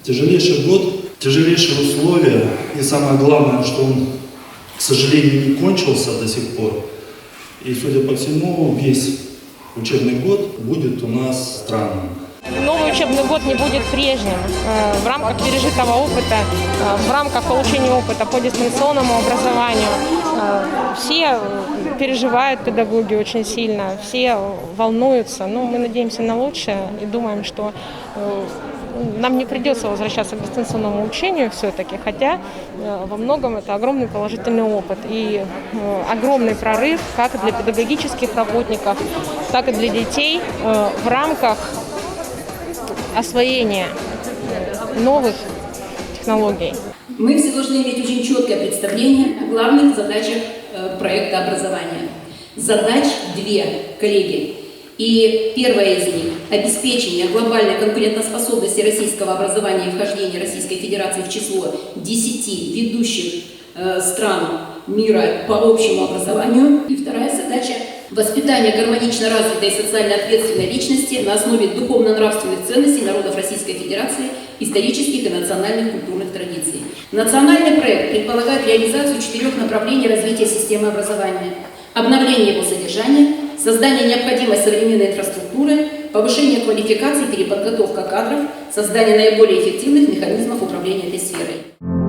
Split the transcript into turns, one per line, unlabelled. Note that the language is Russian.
Тяжелейший год, тяжелейшие условия, и самое главное, что он, к сожалению, не кончился до сих пор. И, судя по всему, весь учебный год будет у нас странным.
Новый учебный год не будет прежним. В рамках пережитого опыта, в рамках получения опыта по дистанционному образованию все переживают, педагоги, очень сильно, все волнуются. Но мы надеемся на лучшее и думаем, что нам не придется возвращаться к дистанционному учению все-таки, хотя во многом это огромный положительный опыт и огромный прорыв как для педагогических работников, так и для детей в рамках освоения новых технологий.
Мы все должны иметь очень четкое представление о главных задачах проекта образования. Задач две, коллеги. И первая из них – обеспечение глобальной конкурентоспособности российского образования и вхождение Российской Федерации в число 10 ведущих стран мира по общему образованию. И вторая задача – воспитание гармонично развитой и социально ответственной личности на основе духовно-нравственных ценностей народов Российской Федерации, исторических и национальных культурных традиций. Национальный проект предполагает реализацию 4 направлений развития системы образования: обновление его содержания, создание необходимой современной инфраструктуры, повышение квалификации, переподготовка кадров, создание наиболее эффективных механизмов управления этой сферой.